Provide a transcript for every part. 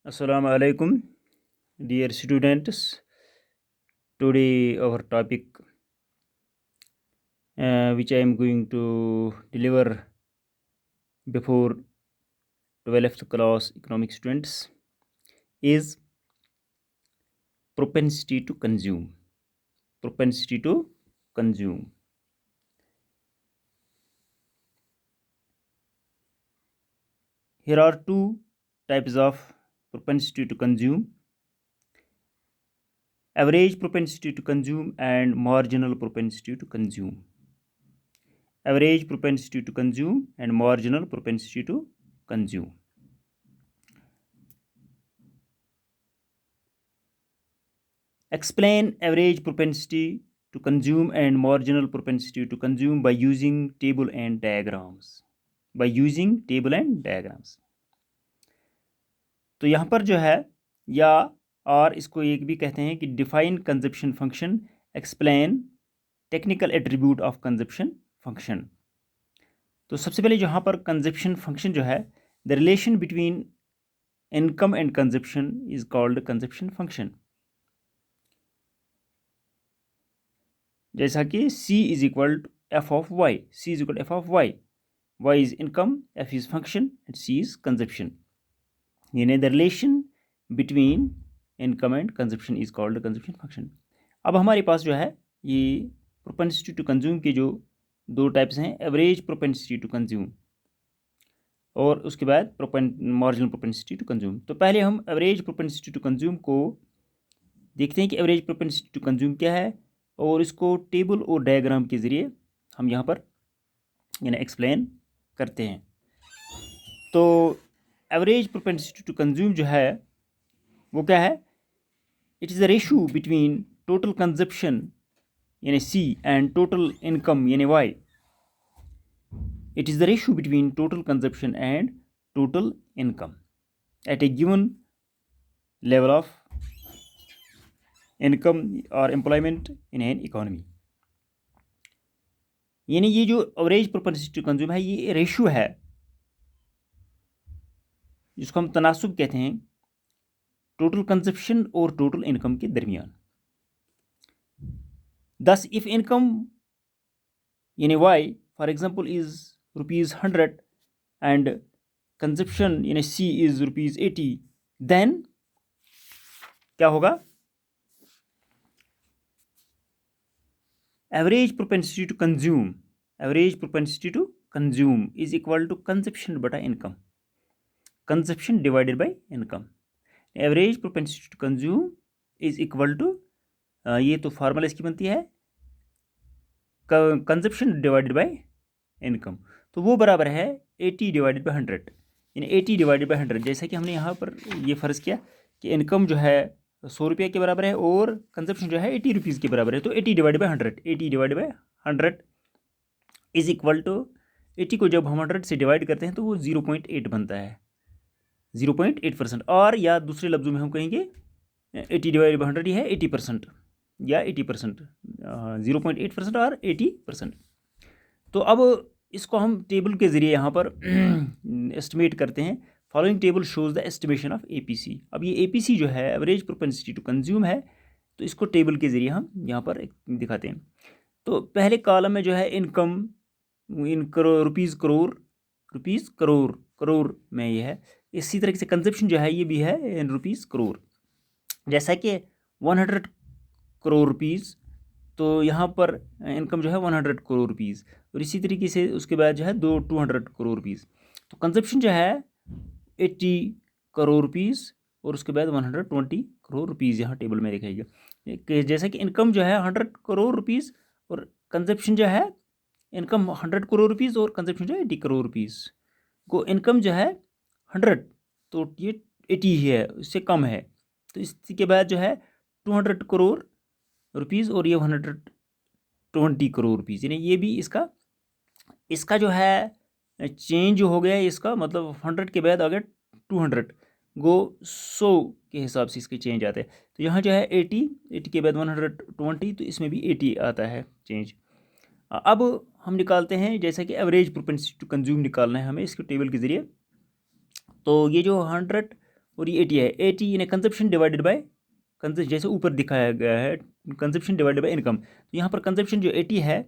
Assalamu alaikum, dear students. Today our topic, which I am going to deliver before 12th class economic students, is propensity to consume. Propensity to consume. Here are two types of propensity to consume: average propensity to consume and marginal propensity to consume. Average propensity to consume and marginal propensity to consume. Explain average propensity to consume and marginal propensity to consume by using table and diagrams. By using table and diagrams. तो यहाँ पर जो है या और इसको एक भी कहते हैं कि define consumption function, explain technical attribute of consumption function. तो सबसे पहले यहाँ पर कंजप्शन फंक्शन जो है, the relation between income and consumption is called consumption function. जैसा कि C is equal to F of Y, C is equal to F of Y, Y is income, F is function and C is consumption. यानी the relation between income and consumption is called consumption function. अब हमारे पास जो है ये propensity to consume के जो दो types हैं, एवरेज प्रोपेंसिटी टू कंज्यूम और उसके बाद मार्जिनल प्रोपेंसिटी टू कंज्यूम। तो पहले हम एवरेज प्रोपेंसिटी टू कंज्यूम को देखते हैं कि एवरेज प्रोपेंसिटी टू कंज्यूम क्या है, और इसको टेबल और डायग्राम के ज़रिए हम यहाँ पर यानी एक्सप्लेन करते हैं। तो एवरेज प्रोपेंसिटी टू कंज्यूम जो है वो क्या है? It is the ratio between total consumption यानी C एंड टोटल इनकम यानी Y। It is the ratio between total consumption and total income eight A given level of income और employment in an economy. यानी ये जो average propensity to consume है, ये ratio है जिसको हम तनासुब कहते हैं टोटल कंजप्शन और टोटल इनकम के दरमियान। दस इफ इनकम यानी Y for example is ₹100 and consumption यानी C इज ₹80, देन क्या होगा? Average propensity to consume is equal to consumption बटा income, consumption divided by income. Average propensity to consume is equal to, ये तो formula इसकी बनती है कंजप्शन डिवाइडेड बाय इनकम, तो वो बराबर है 80 डिवाइडेड बाय 100, यानी 80 डिवाइडेड बाय 100। जैसा कि हमने यहाँ पर ये फ़र्ज़ किया कि इनकम जो है 100 रुपये के बराबर है और कंजप्शन जो है 80 रुपीज़ के बराबर है, तो 80 divide by 100, 80 divide by 100 is equal to 80 को जब हम 100 से डिवाइड करते हैं तो वो 0.8 बनता है, 0.8%। और या दूसरे लफ्ज़ों में हम कहेंगे 80 डिवाइड बाई 100 ये है 80% या 80%, 0.8% और 80%। तो अब इसको हम टेबल के ज़रिए यहाँ पर एस्टिमेट करते हैं। Following table shows the estimation of APC। अब ये APC जो है एवरेज प्रोपेंसिटी टू कंज्यूम है, तो इसको टेबल के ज़रिए हम यहाँ पर दिखाते हैं। तो पहले कॉलम में जो है income in crore, rupees crore में ये है। इसी तरह से कंजप्शन जो है ये भी है इन रुपीज़ करोड़। जैसा कि 100 करोड़ रुपीज़, तो यहाँ पर इनकम जो है 100 करोड़ रुपीज़, और इसी तरीके से उसके बाद जो है 200 करोड़ रुपीज़। तो कंजप्शन जो है 80 करोड़ रुपीज़ और उसके बाद 120 करोड़ रुपीज़ यहाँ टेबल में दिखाएगा। जैसा कि इनकम जो है 100 करोड़ रुपीज़ और कंजप्शन जो है, इनकम 100 करोड़ रुपीज़ और कंजप्शन जो है 80 करोड़ रुपीज़ को, इनकम जो है 100 तो ये 80 ही है, इससे कम है। तो इसके बाद जो है 200 करोड़ रुपीज़ और ये 120 करोड़ रुपीज़, यानी ये भी इसका जो है चेंज हो गया। इसका मतलब 100 के बाद अगर 200 गो 100 के हिसाब से इसके चेंज आते हैं। तो यहाँ जो है 80 के बाद 120, तो इसमें भी 80 आता है चेंज। अब हम निकालते हैं, जैसा कि एवरेज प्रोपेंसिटी टू कंज्यूम निकालना है हमें इसके टेबल के ज़रिए। तो ये जो 100 और ये 80 है। 80 यानी कंजप्शन डिवाइडेड बाय जैसे ऊपर दिखाया गया है कंजप्शन डिवाइडेड बाय इनकम। तो यहाँ पर कंजप्शन जो 80 है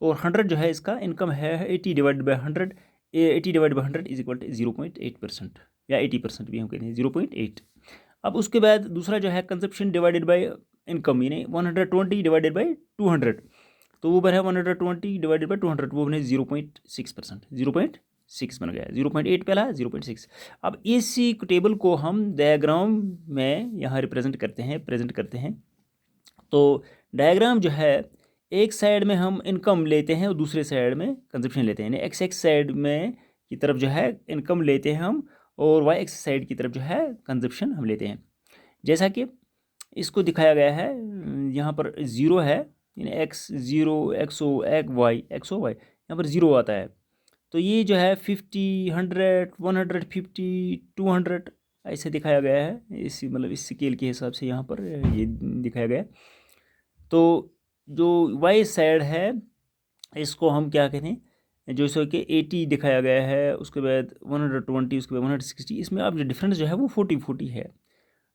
और 100 जो है इसका इनकम है 80 divided by 100। 80 divided by 100 is equal to 0.8% या 80% भी हम कहते हैं 0.8। अब उसके बाद दूसरा जो है कंजप्शन डिवाइडेड बाय इनकम यानी 120 डिवाइडेड बाय 200। तो वो बन है 120 डिवाइडेड बाय 200, वो बने 0.6%। 0.6 बन गया, 0.8 पहला 0.6। अब इसी टेबल को हम डायग्राम में यहाँ रिप्रेजेंट करते हैं। तो डायग्राम जो है एक साइड में हम इनकम लेते हैं और दूसरे साइड में कंजप्शन लेते हैं, यानी एक्स एक्स साइड में की तरफ जो है इनकम लेते हैं हम और वाई एक्स साइड की तरफ जो है कंजप्शन हम लेते हैं। जैसा कि इसको दिखाया गया है यहाँ पर 0 है, यानी एक्स 0 वाई यहाँ पर 0 आता है। तो ये जो है 50 100 150 200 ऐसे दिखाया गया है, इसी मतलब इस स्केल के हिसाब से यहाँ पर ये दिखाया गया है। तो जो वाई साइड है इसको हम क्या कहते हैं, जो सो कि 80 दिखाया गया है, उसके बाद 120, उसके बाद 160। इसमें अब जो डिफरेंस जो है वो 40 है,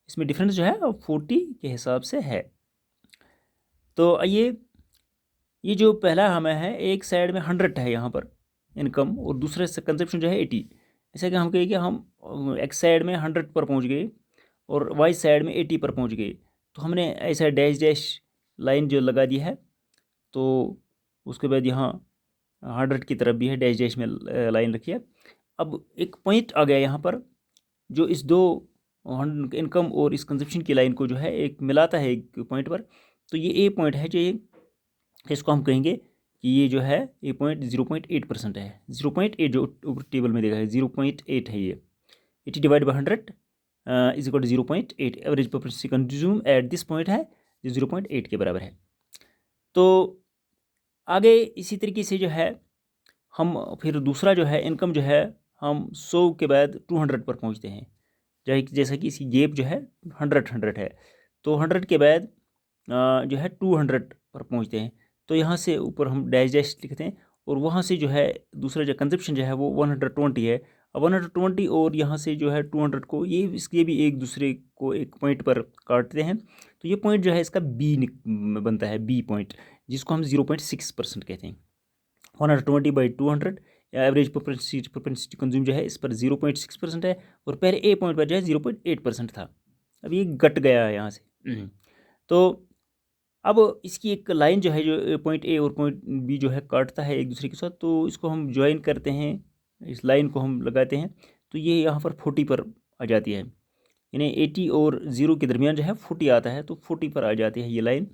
इसमें डिफरेंस जो है अब 40 के हिसाब से है। तो ये जो पहला हमें है एक साइड में 100 है यहाँ पर इनकम और दूसरे से कंजप्शन जो है 80। ऐसा कि हम कहें कि हम एक्स साइड में 100 पर पहुँच गए और वाई साइड में 80 पर पहुँच गए। तो हमने ऐसा डैश डैश लाइन जो लगा दी है, तो उसके बाद यहाँ 100 की तरफ भी है डैश डैश में लाइन रखी है। अब एक पॉइंट आ गया यहाँ पर जो इस दो इनकम और इस कंजप्शन की लाइन को जो है एक मिलाता है एक पॉइंट पर। तो ये ए पॉइंट है जो ये, इसको हम कहेंगे कि ये जो है ए पॉइंट 0.8% है। 0.8 जो ऊपर टेबल में देखा है 0.8 है ये। 80 divide by 100 is equal to 0.8। Average propensity consume at this point है जो 0.8 के बराबर है। तो आगे इसी तरीके से जो है हम फिर दूसरा जो है इनकम जो है हम 100 के बाद 200 पर पहुंचते हैं। जैसा कि इसकी गैप जो है 100 है, तो 100 के बाद जो है 200 पर पहुंचते हैं। तो यहाँ से ऊपर हम डैश डैश लिखते हैं और वहाँ से जो है दूसरा जो कंजप्शन जो है वो 120 है। अब 120 और यहाँ से जो है 200 को इसके भी एक दूसरे को एक पॉइंट पर काटते हैं। तो ये पॉइंट जो है इसका बी बनता है, बी पॉइंट, जिसको हम 0.6% कहते हैं। 120 बाई 200 या एवरेज प्रोपेंसिटी कंज्यूम जो है इस पर 0.6% है और पहले ए पॉइंट पर जो है 0.8% था। अब ये घट गया है यहाँ से। तो अब इसकी एक लाइन जो है जो पॉइंट ए और पॉइंट बी जो है काटता है एक दूसरे के साथ, तो इसको हम ज्वाइन करते हैं, इस लाइन को हम लगाते हैं। तो ये यहाँ पर 40 पर आ जाती है, यानी 80 और 0 के दरमियान जो है 40 आता है, तो 40 पर आ जाती है ये लाइन।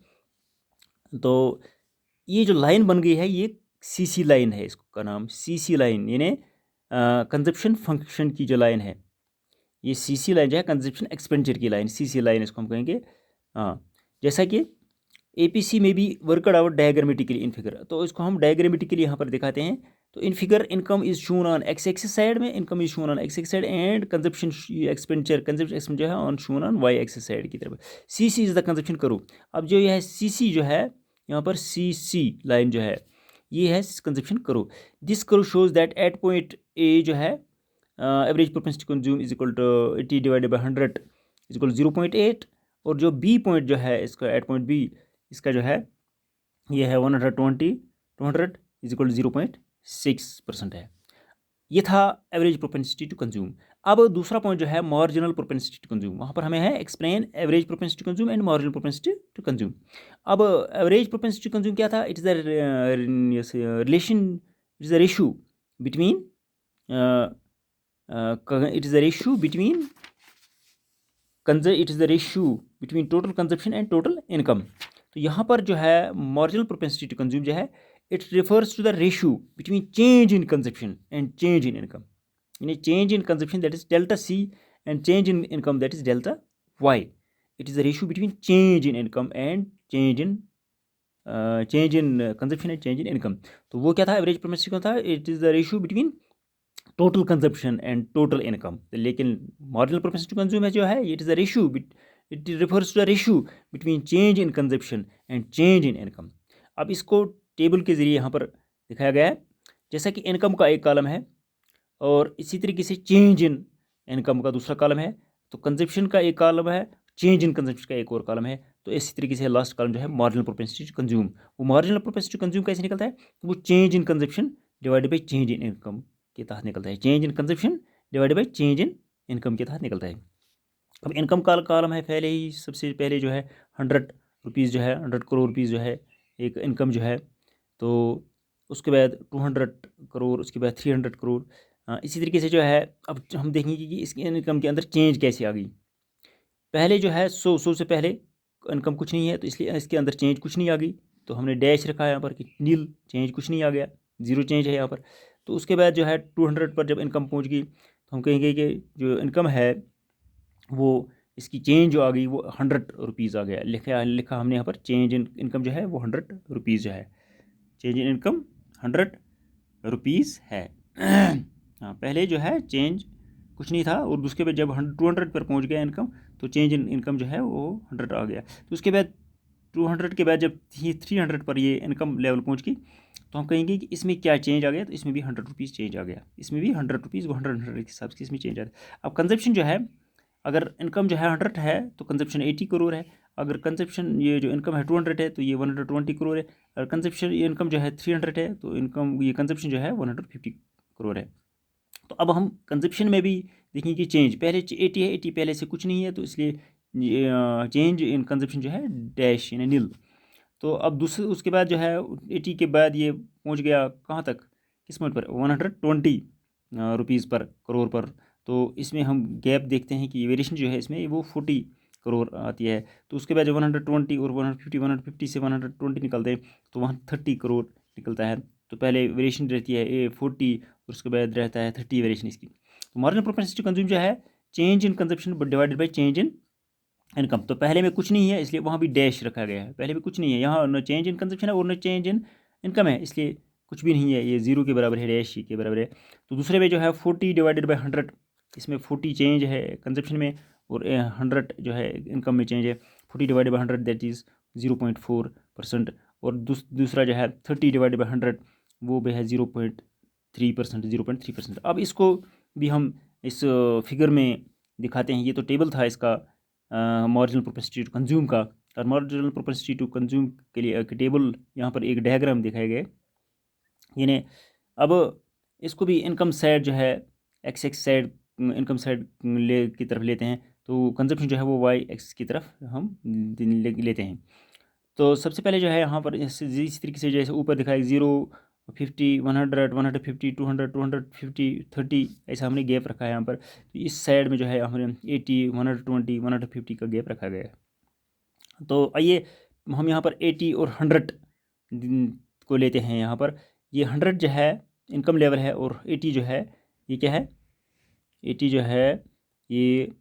तो ये जो लाइन बन गई है ये सीसी लाइन है, इसका नाम सीसी लाइन, यानी कंजप्शन फंक्शन की जो लाइन है ये सीसी लाइन जो है कंजप्शन एक्सपेंडिचर की लाइन, सीसी लाइन इसको हम कहेंगे। हाँ, जैसा कि एपीसी में भी worked out diagrammatically in figure, तो इसको हम डायग्रामेटिकली यहाँ पर दिखाते हैं। तो in figure income is shown on X axis side में, income is shown on X axis side and consumption expenditure है on shown on Y axis side की तरफ। सीसी इज द कंजप्शन करो। अब जो यह सीसी जो है यहाँ पर सीसी लाइन जो है ये है कंजप्शन करो। दिस करो shows that at point A जो है average propensity consume is equal to 80 divided by 100 is equal 0.8। और जो बी पॉइंट जो है इसका एट पॉइंट बी इसका जो है ये है 120 200 इज इक्वल 0.6% है। ये था एवरेज प्रोपेंसिटी टू कंज्यूम। अब दूसरा पॉइंट जो है मार्जिनल प्रोपेंसिटी टू कंज्यूम, वहाँ पर हमें है explain average propensity to consume and marginal propensity to consume. अब एवरेज प्रोपेंसिटी टू कंज्यूम क्या था, it is the relation, it is the ratio between total consumption and total income. तो यहाँ पर जो है मार्जिनल प्रोपेंसिटी टू कंज्यूम जो है it refers to the ratio between change in consumption and change in income, यानी change in consumption that is delta C and change in income that is delta Y. It is the ratio between change in income and change in consumption and change in income. तो वो क्या था, average propensity क्या था, it is the ratio between total consumption and total income. लेकिन marginal propensity to consume जो है it is the ratio, it refers to the ratio between change in consumption and change in income. अब इसको table के ज़रिए यहाँ पर दिखाया गया है, जैसा कि इनकम का एक कॉलम है और इसी तरीके से चेंज इन इनकम का दूसरा कॉलम है। तो कंजप्शन का एक कॉलम है, चेंज इन कंजप्शन का एक और कॉलम है। तो इसी तरीके से लास्ट कॉलम जो है मार्जिनल प्रोपेंसिटी टू कंज्यूम। वो मार्जिनल प्रोपेंसिटी टू कंज्यूम कैसे निकलता है? वो change in consumption divided by change in income के तहत निकलता है। Change in consumption divided by change in income के तहत निकलता है। अब इनकम का कॉलम है, पहले ही सबसे पहले जो है 100 रुपीज़ जो है 100 करोड़ रुपीज़ जो है एक इनकम जो है। तो उसके बाद 200 करोड़, उसके बाद 300 करोड़। इसी तरीके से जो है अब हम देखेंगे कि इसकी इनकम के अंदर चेंज कैसे आ गई। पहले जो है 100 से पहले इनकम कुछ नहीं है, तो इसलिए इसके अंदर चेंज कुछ नहीं आ गई। तो हमने डैश रखा है यहाँ पर कि नील, चेंज कुछ नहीं आ गया, ज़ीरो चेंज है यहाँ पर। तो उसके बाद जो है 200 पर जब इनकम पहुँच गई तो हम कहेंगे कि जो इनकम है वो इसकी चेंज जो आ गई वो 100 रुपीज़ आ गया। लिखा हमने यहाँ पर चेंज इन इनकम जो है वो 100 रुपीज़ जो है, चेंज इन इनकम 100 रुपीज़ है। हाँ, पहले जो है चेंज कुछ नहीं था और उसके बाद जब 200 पर पहुंच गया इनकम तो चेंज इन इनकम जो है वो 100 आ गया। तो उसके बाद 200 के बाद जब 300 पर ये इनकम लेवल पहुंच गई तो हम कहेंगे कि इसमें क्या चेंज आ गया। तो इसमें भी 100 रुपीज़ चेंज आ गया, इसमें भी 100 रुपीज़, वो 100 के हिसाब से इसमें चेंज आ गया। अब कंजप्शन जो है, अगर इनकम जो है 100 है तो कंजप्शन 80 करोड़ है। अगर कंजप्शन ये जो इनकम है 200 है तो ये 120 करोड़ है। अगर कंजप्शन ये इनकम जो है 300 है तो इनकम ये कंजप्शन जो है 150 करोड़ है। तो अब हम कंजप्शन में भी देखेंगे कि चेंज पहले 80 है, 80 पहले से कुछ नहीं है, तो इसलिए चेंज इन कंजप्शन जो है डैश यानी नील। तो अब दूसरे उसके बाद जो है 80 के बाद ये पहुंच गया कहाँ तक, किस पॉइंट पर, 120 रुपीज़ पर करोड़ पर। तो इसमें हम गैप देखते हैं कि वेरिएशन जो है इसमें वो 40 करोड़ आती है। तो उसके बाद जो 120 और 150 से 120 निकलते हैं तो वहाँ 30 करोड़ निकलता है। तो पहले वेरिएशन रहती है 40 और उसके बाद रहता है 30 वेरिएशन इसकी। तो मार्जिनल प्रोपेंसिटी टू कंज्यूम जो है change in consumption divided by change in income. तो पहले में कुछ नहीं है इसलिए वहाँ भी डैश रखा गया है, पहले में कुछ नहीं है, यहाँ न चेंज इन कंजप्शन है और न चेंज इन इनकम है, इसलिए कुछ भी नहीं है, ये ज़ीरो के बराबर है, डैश के बराबर है। तो दूसरे में जो है 40 डिवाइडेड बाई 100, इसमें 40 चेंज है कंजप्शन में और 100 जो है इनकम में चेंज है। 40 डिवाइडेड बाई 100 दैट इज़ 0.4%। और दूसरा जो है 30 डिवाइडेड बाई 100 वो भी है 0.3%, 0.3%। अब इसको भी हम इस फिगर में दिखाते हैं। ये तो टेबल था इसका मार्जिनल प्रोपेंसिटी टू कंज्यूम का, और मार्जिनल प्रोपेंसिटी टू कंज्यूम के लिए एक टेबल यहाँ पर एक डायग्राम दिखाए गए। यानी अब इसको भी इनकम साइड जो है x x side income side की तरफ लेते हैं, तो कंजप्शन जो है वो वाई एक्स की तरफ हम लेते हैं। तो सबसे पहले जो है यहाँ पर इस तरीके से जैसे ऊपर दिखाया 0, 50, 100, 150, 200, 250, 30, ऐसा हमने गैप रखा है यहाँ पर। तो इस साइड में जो है हमने 80, 120, 150 का गैप रखा गया है। तो आइए हम यहाँ पर 80 और 100 को लेते हैं। यहाँ पर ये 100 जो है इनकम लेवल है और 80 जो है ये क्या है, 80 जो है ये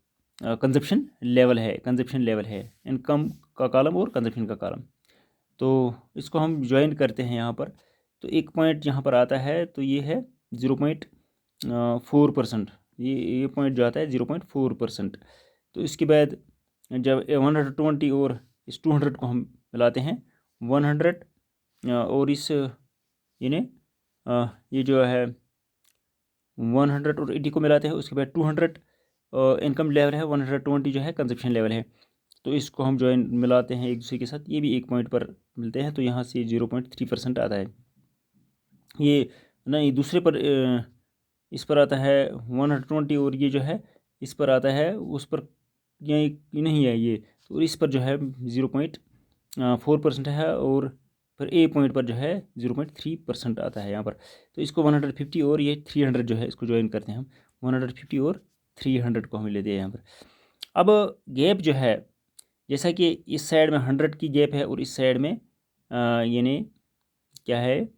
कंजप्शन लेवल है, कंजप्शन लेवल है, इनकम का कॉलम और कंजप्शन का कॉलम। तो इसको हम ज्वाइन करते हैं यहाँ पर। तो एक पॉइंट यहाँ पर आता है तो ये है 0.4%, ये पॉइंट जो आता है 0.4%। तो इसके बाद जब 120 और इस 200 को हम मिलाते हैं 100 और इस यानी ये जो है 100 और 80 को मिलाते हैं, उसके बाद 200 इनकम लेवल है, 120 जो है कंजप्शन लेवल है। तो इसको हम ज्वाइन मिलाते हैं एक दूसरे के साथ, ये भी एक पॉइंट पर मिलते हैं, तो यहाँ से 0.3% आता है। ये नहीं दूसरे पर इस पर आता है 120 और ये जो है इस पर आता है, उस पर ये नहीं है ये, तो इस पर जो है 0.4% है और फिर ए पॉइंट पर जो है 0.3% आता है यहाँ पर। तो इसको 150 और ये 300 जो है इसको ज्वाइन करते हैं हम, 150 और 300 को हम लेते हैं यहाँ पर। अब गैप जो है जैसा कि इस साइड में 100 की गैप है और इस साइड में यानी क्या है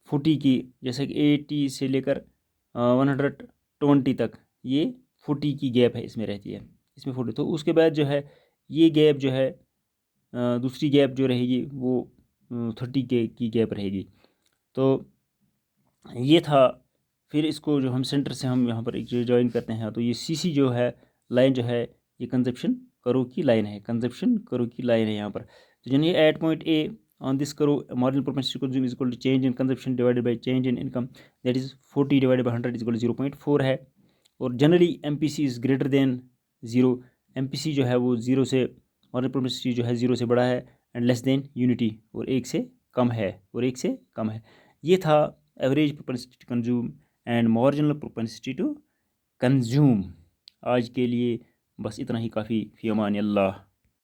40 की, जैसे कि 80 से लेकर 120 तक ये 40 की गैप है इसमें रहती है, इसमें 40। तो उसके बाद जो है ये गैप जो है दूसरी गैप जो रहेगी वो 30 की गैप रहेगी। तो ये था। फिर इसको जो हम सेंटर से हम यहाँ पर एक ज्वाइन करते हैं, तो ये सी जो है लाइन जो है ये कंजप्शन करो की लाइन है, कंजप्शन करो की लाइन है यहाँ पर। तो यानी at point A on this curve marginal propensity to consume is equal to change in consumption divided by change in income, that is 40 divided by 100 is equal to 0.4 है। और generally MPC is greater than zero, MPC जो है वो zero से, marginal propensity जो है zero से बड़ा है, एंड लेस देन यूनिटी, और एक से कम है, ये था average propensity to consume and marginal propensity to consume. आज के लिए बस इतना ही काफ़ी। फ़ी अमान अल्लाह।